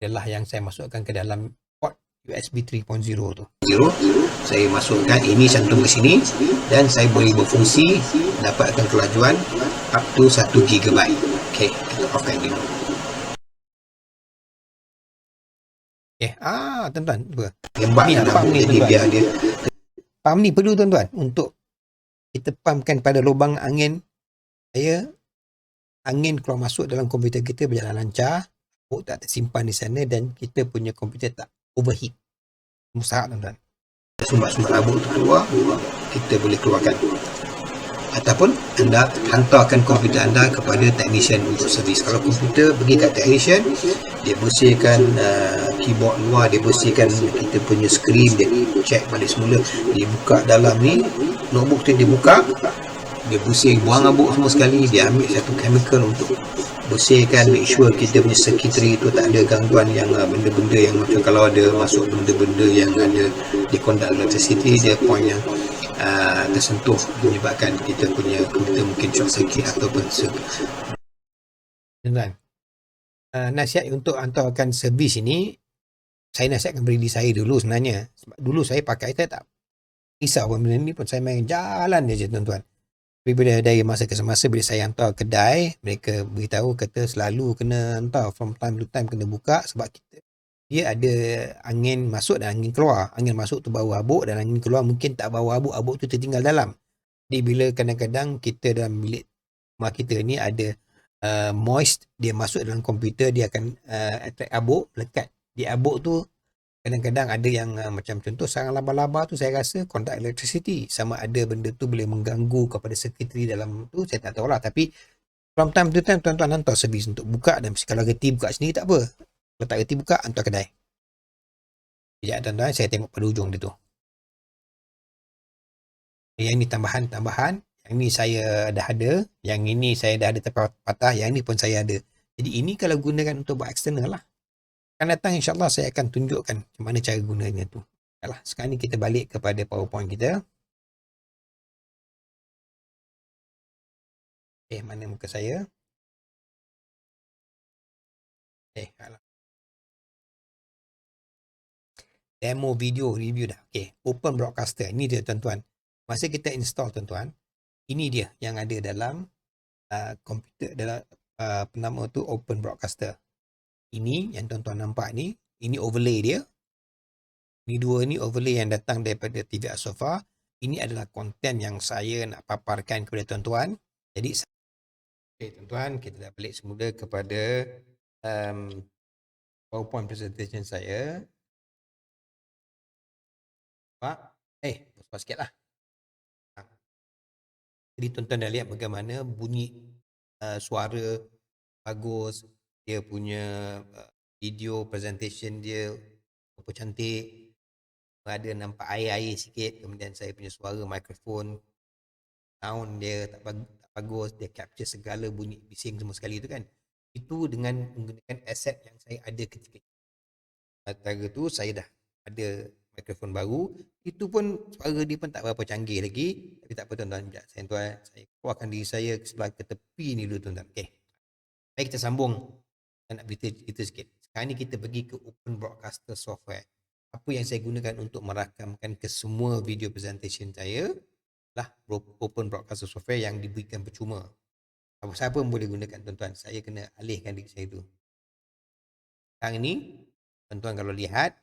adalah yang saya masukkan ke dalam port USB 3.0 tu. Saya masukkan ini cantum ke sini dan saya boleh berfungsi dapatkan kelajuan up to 1 GB. Okey, kita offkan dulu. Tuan-tuan, lembab ni nampak ni jadi biar dia. Pump ni perlu tuan-tuan untuk kita pumpkan pada lubang angin. Angin keluar masuk dalam komputer kita berjalan lancar, tak tersimpan di sana dan kita punya komputer tak overheat. Mustahak tuan-tuan. Sumbat-sumbat abu tu keluar, kita boleh keluarkan. Ataupun anda hantarkan komputer anda kepada technician untuk servis. Kalau komputer pergi kat technician, dia bersihkan keyboard luar, dia bersihkan kita punya screen, dia check balik semula, dia buka dalam ni, notebook tu dia buka, dia bersih, buang abuk semua sekali, dia ambil satu chemical untuk bersihkan, make sure kita punya circuitry tu tak ada gangguan yang benda-benda yang macam kalau ada masuk benda-benda yang ada di conduct electricity, dia point yang tersentuh menyebabkan kita punya komputer mungkin short circuit ataupun Tuan-tuan, nasihat untuk hantarkan servis ini, saya nasihatkan beri diri saya dulu sebenarnya. Sebab dulu saya pakai, saya tak risau pun benda ni pun, saya main jalan je tuan-tuan. Tapi bila dari masa ke semasa, bila saya hantar kedai, mereka beritahu kata selalu kena hantar from time to time, kena buka sebab kita dia ada angin masuk dan angin keluar. Angin masuk tu bau habuk dan angin keluar mungkin tak bau habuk, habuk tu tertinggal dalam. Jadi bila kadang-kadang kita dalam bilik rumah kita ni ada moist, dia masuk dalam komputer, dia akan attract habuk, melekat di habuk tu. Kadang-kadang ada yang macam contoh sarang laba-laba tu, saya rasa conduct electricity, sama ada benda tu boleh mengganggu kepada sekretari dalam tu, saya tak tahulah. Tapi from time to time tuan-tuan hantar servis untuk buka, dan kalau reti buka sendiri tak apa, kalau tak reti buka hantar kedai. Sekejap tuan-tuan, saya tengok pada ujung dia tu. Yang ni tambahan-tambahan, yang ni saya dah ada, yang ini saya dah ada patah, yang ni pun saya ada. Jadi ini kalau gunakan untuk buat eksternal lah. Akan datang insyaAllah saya akan tunjukkan macam mana cara gunanya tu. Yalah, sekarang ni kita balik kepada PowerPoint kita. Mana muka saya? Alah. Demo video review dah. Open Broadcaster. Ini dia tuan-tuan. Masa kita install tuan-tuan, ini dia yang ada dalam komputer, dalam penama tu Open Broadcaster. Ini yang tuan-tuan nampak ni, ini overlay dia. Ini dua ni overlay yang datang daripada TV Sofa. Ini adalah konten yang saya nak paparkan kepada tuan-tuan. Jadi, tuan-tuan, kita dah balik semula kepada PowerPoint presentation saya. Pak, besar sikit lah. Jadi tuan-tuan dah lihat bagaimana bunyi suara bagus, dia punya video presentation dia apa cantik, ada nampak air-air sikit, kemudian saya punya suara mikrofon, sound dia tak bagus, dia capture segala bunyi bising semua sekali tu kan. Itu dengan menggunakan aset yang saya ada ketika itu. Antara tu saya dah ada mikrofon baru, itu pun suara dia pun tak berapa canggih lagi, tapi tak apa tuan-tuan, saya keluarkan diri saya ke tepi ni dulu tuan-tuan. Baik, kita sambung. Saya nak beritahu sikit. Sekarang ni kita pergi ke Open Broadcaster Software. Apa yang saya gunakan untuk merakamkan ke semua video presentation saya lah Open Broadcaster Software yang diberikan percuma. Siapa pun boleh gunakan tuan-tuan. Saya kena alihkan diri saya tu. Sekarang ni, tuan-tuan kalau lihat,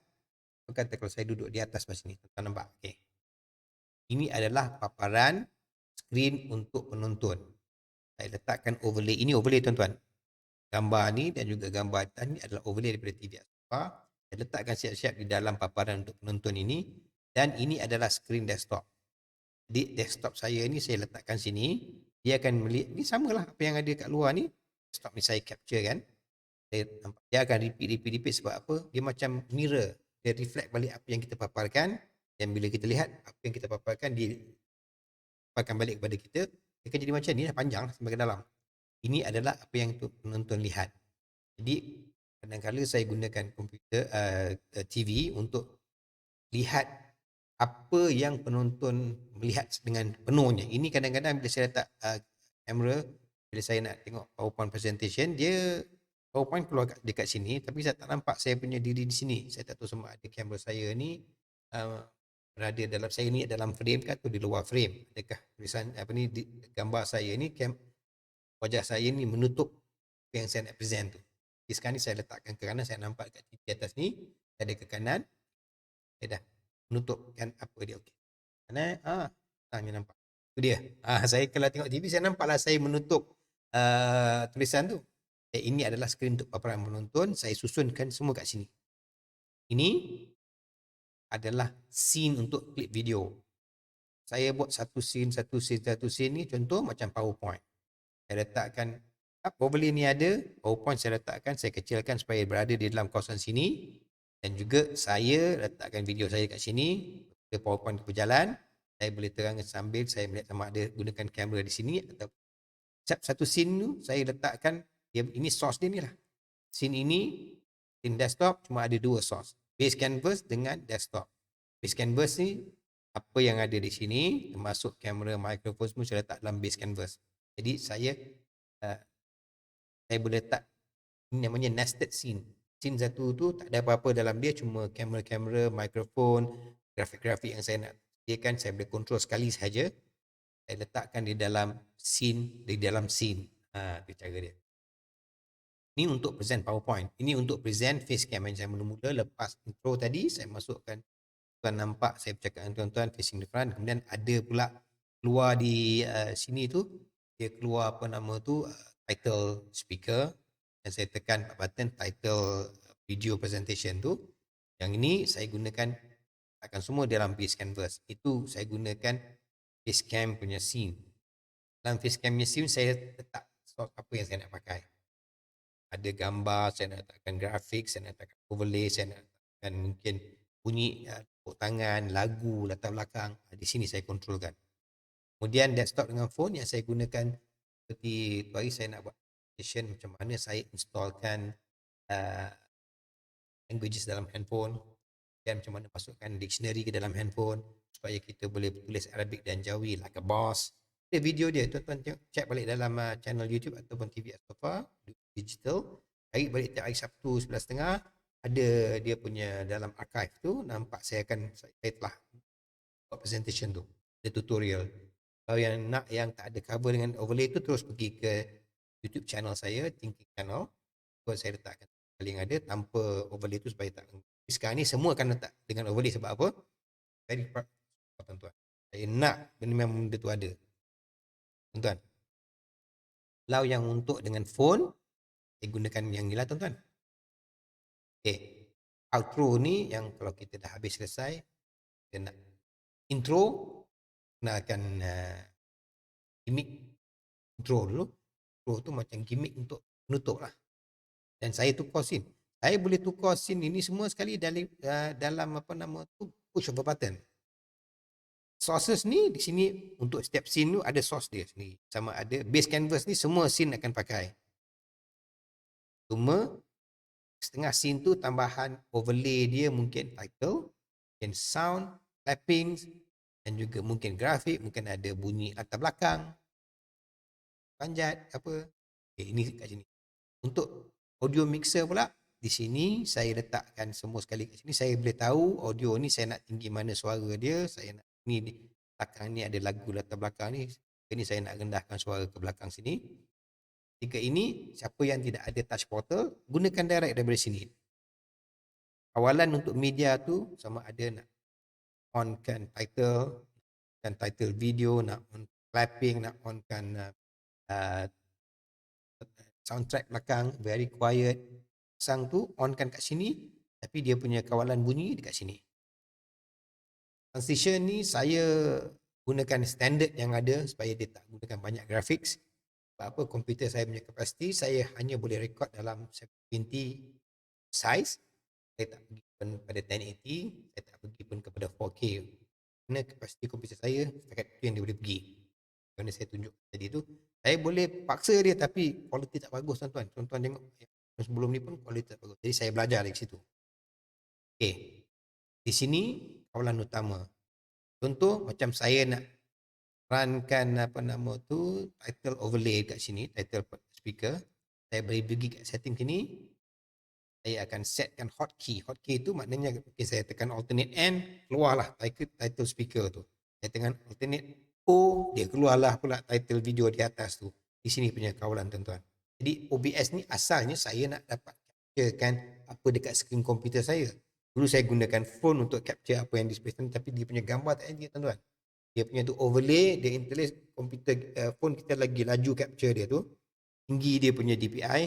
kata kalau saya duduk di atas macam ni, tuan-tuan nampak? Ini adalah paparan skrin untuk penonton. Saya letakkan overlay. Ini overlay tuan-tuan. Gambar ni dan juga gambar atas ni adalah overlay daripada TV Aspa. Saya letakkan siap-siap di dalam paparan untuk penonton ini. Dan ini adalah skrin desktop. Di desktop saya ni saya letakkan sini. Dia akan melihat, ni samalah apa yang ada kat luar ni. Desktop ni saya capture kan. Dia akan repeat sebab apa? Dia macam mirror. Dia reflect balik apa yang kita paparkan. Dan bila kita lihat apa yang kita paparkan, dia paparkan balik kepada kita. Dia akan jadi macam ni dah, panjang lah sampai ke dalam. Ini adalah apa yang penonton lihat. Jadi kadang-kadang saya gunakan komputer TV untuk lihat apa yang penonton melihat dengan penuhnya. Ini kadang-kadang bila saya letak kamera, bila saya nak tengok PowerPoint presentation, dia PowerPoint keluar dekat sini, tapi saya tak nampak saya punya diri di sini. Saya tak tahu sama ada kamera saya ni berada dalam, saya ni dalam frame ke atau di luar frame. Adakah tulisan apa ni, gambar saya ni, wajah saya ni menutup apa yang saya nak present tu. Jadi sekarang ni saya letakkan ke kanan, saya nampak kat TV atas ni, saya ada ke kanan, saya dah menutupkan apa dia. Okey. Kanan, tanya nampak. Itu dia. Saya kalau tengok TV, saya nampaklah saya menutup tulisan tu. Ini adalah skrin untuk paparan penonton, saya susunkan semua kat sini. Ini adalah scene untuk klip video. Saya buat satu scene ni, contoh macam PowerPoint. Saya letakkan overlay ni ada, PowerPoint saya letakkan, saya kecilkan supaya berada di dalam kawasan sini, dan juga saya letakkan video saya kat sini. PowerPoint berjalan, saya boleh terangkan sambil saya melihat sama ada gunakan kamera di sini atau satu scene tu saya letakkan dia, ini source dia ni lah. Scene ini, scene desktop cuma ada dua source, base canvas dengan desktop. Base canvas ni apa yang ada di sini, termasuk kamera, mikrofon semua saya letak dalam base canvas. Jadi saya saya boleh letak, ini namanya nested scene. Scene satu tu tak ada apa-apa dalam dia, cuma kamera-kamera, mikrofon, grafik-grafik yang saya nak sediakan, saya boleh control sekali sahaja. Saya letakkan di dalam scene, itu cara dia. Ini untuk present PowerPoint. Ini untuk present facecam yang saya mula-mula lepas intro tadi, saya masukkan, tuan nampak saya bercakap dengan tuan-tuan facing the front, kemudian ada pula keluar di sini tu, dia keluar apa nama tu, title speaker, dan saya tekan button title video presentation tu. Yang ini saya gunakan, akan semua dalam base canvas. Itu saya gunakan facecam punya scene. Dalam facecam punya scene saya letak source apa yang saya nak pakai. Ada gambar, saya nak letakkan grafik, saya nak letakkan overlay, saya nak letakkan mungkin bunyi tepuk tangan, lagu, latar belakang. Di sini saya kontrolkan. Kemudian desktop dengan phone yang saya gunakan, seperti tu hari saya nak buat presentation macam mana saya installkan languages dalam handphone, dan macam mana masukkan dictionary ke dalam handphone supaya kita boleh tulis Arabic dan Jawi like a boss. Ada video dia, tuan-tuan check balik dalam channel YouTube ataupun TV Astofa Digital. Cari balik tiap hari Sabtu 11.30, ada dia punya dalam archive tu, nampak saya telah buat presentation tu, ada tutorial. Kalau yang nak yang tak ada cover dengan overlay tu, terus pergi ke YouTube channel saya, Thinking Channel. Saya letakkan yang ada tanpa overlay tu supaya tak. Sekarang ni semua akan letak dengan overlay sebab apa? Very proud, tuan-tuan. Saya nak benda tu ada. Tuan-tuan. Kalau yang untuk dengan phone, saya gunakan yang ni lah, tuan-tuan. Okay. Outro ni yang kalau kita dah habis selesai, kita nak intro, kenalkan gimmick intro dulu. Intro tu macam gimmick untuk menutup lah. Dan saya tukar scene. Saya boleh tukar scene ini semua sekali dalam apa nama tu, push of a button. Sources ni di sini untuk setiap scene tu ada source dia sendiri. Sama ada base canvas ni semua scene akan pakai. Cuma setengah scene tu tambahan overlay dia mungkin title, mungkin sound, clapping, dan juga mungkin grafik, mungkin ada bunyi latar belakang, panjat apa. Okay, ini kat sini. Untuk audio mixer pula, di sini saya letakkan semua sekali kat sini. Saya boleh tahu audio ni saya nak tinggi mana suara dia, saya nak ni belakang ni ada lagu latar belakang ni. Ini saya nak rendahkan suara ke belakang sini. Jika ini, siapa yang tidak ada touch portal, gunakan direct daripada sini. Awalan untuk media tu sama ada nak onkan title video, nak on clapping, nak onkan soundtrack belakang, very quiet. Pasang tu, onkan kat sini, tapi dia punya kawalan bunyi dekat sini. Transition ni saya gunakan standard yang ada supaya dia tak gunakan banyak graphics. Sebab apa, komputer saya punya kapasiti, saya hanya boleh record dalam 720 size. Saya tak pergi pun pada 1080, saya tak pergi pun kepada 4K. Kerana kapasiti komputer saya, setakat itu yang dia boleh pergi. Kerana saya tunjuk tadi tu, saya boleh paksa dia tapi kualiti tak bagus, tuan-tuan. Tuan-tuan tengok sebelum ni pun kualiti tak bagus. Jadi saya belajar dari situ. Okey. Di sini kawalan utama. Contoh macam saya nak runkan apa nama tu title overlay kat sini, title speaker. Saya boleh pergi kat setting sini. Saya akan setkan hotkey. Hotkey tu maknanya saya tekan alternate N, keluarlah title speaker tu. Saya tekan alternate O, dia keluarlah pula title video di atas tu. Di sini punya kawalan, tuan-tuan. Jadi OBS ni asalnya saya nak dapat capturekan apa dekat skrin komputer saya. Dulu saya gunakan phone untuk capture apa yang display sana, tapi dia punya gambar tak ada, tuan-tuan. Dia punya tu overlay, dia interlace komputer, phone kita lagi laju capture dia tu. Tinggi dia punya DPI.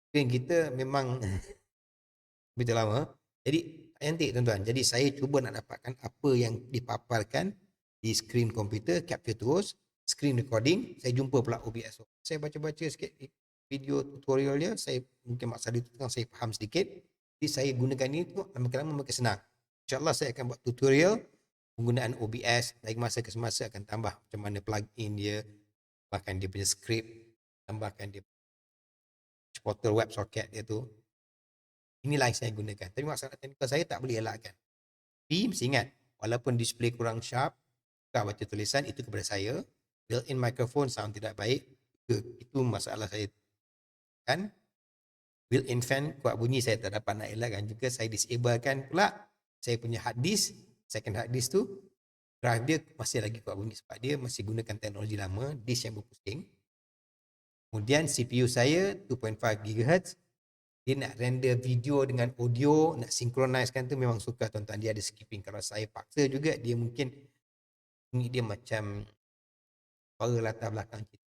Skrin kita memang begitu lama. Jadi tak cantik, tuan-tuan. Jadi saya cuba nak dapatkan apa yang dipaparkan di skrin komputer, capture terus, screen recording. Saya jumpa pula OBS. Saya baca-baca sikit video tutorial dia, saya mungkin masalah itu saya faham sedikit. Jadi saya gunakan ini tu lama-lama makin senang. InsyaAllah saya akan buat tutorial penggunaan OBS dari masa ke semasa, akan tambah macam mana plug-in dia, bahkan dia punya script, tambahkan dia portal web socket dia tu. Inilah yang saya gunakan. Tapi masalah teknikal saya tak boleh elakkan. Tapi mesti ingat, walaupun display kurang sharp, bukan baca tulisan, itu kepada saya. Built-in microphone sound tidak baik, itu masalah saya. dan built-in fan kuat bunyi saya tak dapat nak elakkan juga. Saya disablekan pula saya punya hard disk, second hard disk tu drive dia masih lagi kuat bunyi sebab dia masih gunakan teknologi lama, disk yang berpusing. Kemudian CPU saya 2.5 GHz, dia nak render video dengan audio, nak synchronizekan tu memang suka tuan-tuan. Dia ada skipping. Kalau saya paksa juga dia mungkin bunyi dia macam suara latar belakang kita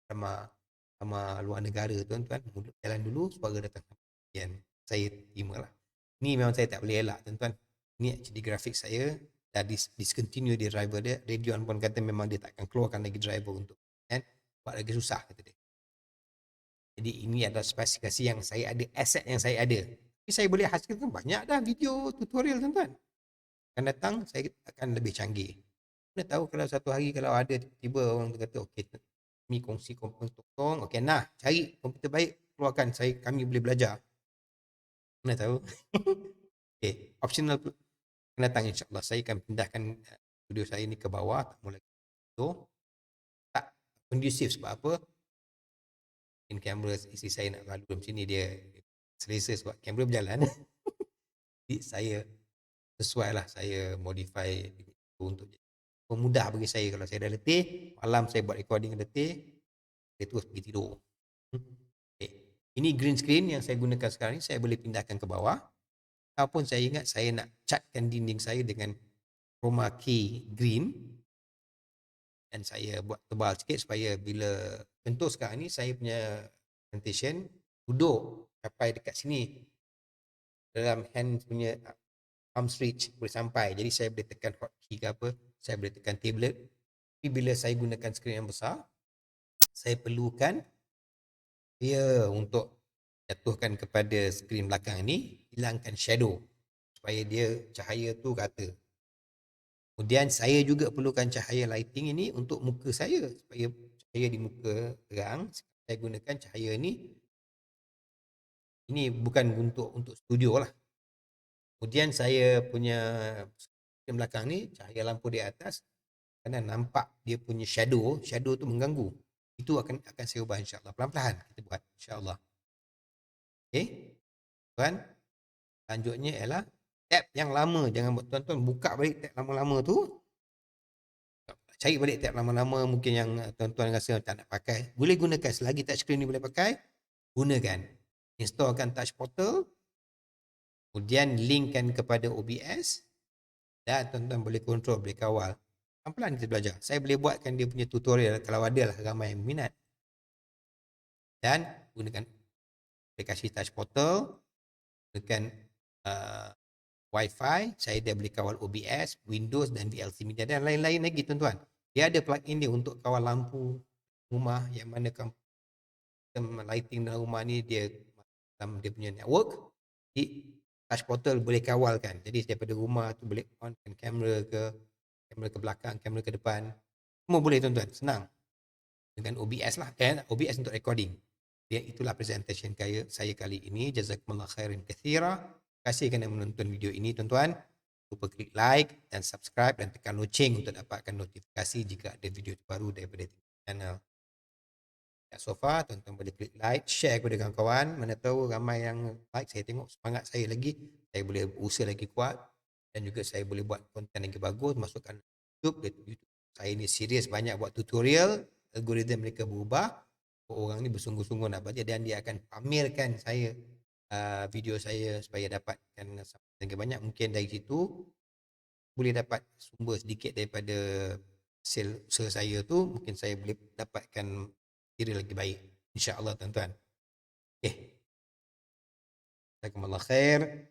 sama luar negara tuan-tuan. Jalan dulu suara datang. Kemudian saya terima lah. Ni memang saya tak boleh elak tuan-tuan. Ni actually grafik saya dah discontinue dia driver dia. Radeon pun kata memang dia takkan keluarkan lagi driver untuk kan. Buat lagi susah kata dia. Jadi ini adalah spesifikasi yang saya ada, aset yang saya ada. Tapi saya boleh hasilkan banyak dah video tutorial tuan-tuan. Akan datang saya akan lebih canggih. Mana tahu kalau satu hari kalau ada tiba-tiba orang tu kata okey ni kongsi komputer tolong, okey nah cari komputer baik keluarkan kami boleh belajar. Mana tahu. Okey, optional akan datang insya-Allah. Saya akan pindahkan studio saya ni ke bawah, tak mau lagi tu. Tak kondusif sebab apa? In kamera isteri saya nak lalu dalam sini dia selesa sebab kamera berjalan. Jadi saya sesuai lah saya modify untuk mudah bagi saya. Kalau saya dah letih, malam saya buat recording letih, saya terus pergi tidur. Okay. Ini green screen yang saya gunakan sekarang ni, saya boleh pindahkan ke bawah. Ataupun saya ingat saya nak catkan dinding saya dengan chroma key green dan saya buat tebal sikit supaya bila contoh sekarang ni saya punya presentation duduk sampai dekat sini dalam hand punya arm reach boleh sampai. Jadi saya boleh tekan hotkey ke apa, saya boleh tekan tablet. Tapi bila saya gunakan skrin yang besar, saya perlukan dia untuk jatuhkan kepada skrin belakang ni, hilangkan shadow supaya dia cahaya tu rata. Kemudian saya juga perlukan cahaya lighting ini untuk muka saya supaya cahaya di muka terang. Saya gunakan cahaya ni. Ini bukan untuk studio lah. Kemudian saya punya skrin belakang ni cahaya lampu di atas kerana nampak dia punya shadow tu mengganggu. Itu akan saya ubah insya-Allah. Pelan-pelan kita buat insya-Allah. Okey. Tuan, selanjutnya ialah tab yang lama. Jangan buat tuan-tuan buka balik tab lama-lama tu. Cari balik tab lama-lama mungkin yang tuan-tuan rasa tak nak pakai. Boleh gunakan selagi touchscreen ni boleh pakai, gunakan. Installkan touch portal. Kemudian linkkan kepada OBS dan tuan-tuan boleh kontrol, boleh kawal. Pelan-pelan kita belajar. Saya boleh buatkan dia punya tutorial kalau ada lah ramai yang minat. Dan gunakan aplikasi touch portal, gunakan Wi-Fi, saya dah boleh kawal OBS, Windows dan VLC Media dan lain-lain lagi tuan-tuan. Dia ada plugin dia untuk kawal lampu rumah yang mana lighting dalam rumah ni dia punya network. Jadi touch portal boleh kawalkan. Jadi daripada rumah tu boleh onkan kamera ke belakang, kamera ke depan. Semua boleh tuan-tuan, senang. Dengan OBS lah, OBS untuk recording. Itulah presentation saya kali ini. Jazakumullah khairan katsira. Terima kasih kerana menonton video ini tuan-tuan. Lupa klik like dan subscribe dan tekan loceng untuk dapatkan notifikasi jika ada video terbaru daripada channel. So far tuan-tuan boleh klik like, share kepada kawan-kawan. Mana tahu ramai yang like, saya tengok semangat saya lagi. Saya boleh usaha lagi kuat dan juga saya boleh buat konten lagi bagus, masukkan YouTube. Saya ni serius banyak buat tutorial, algoritma mereka berubah. Orang ni bersungguh-sungguh nak belajar dan dia akan pamerkan saya video saya supaya dapatkan lagi banyak. Mungkin dari situ boleh dapat sumber sedikit daripada hasil usaha saya tu, mungkin saya boleh dapatkan diri lagi baik insya-Allah tuan-tuan. Jazakumullah khair.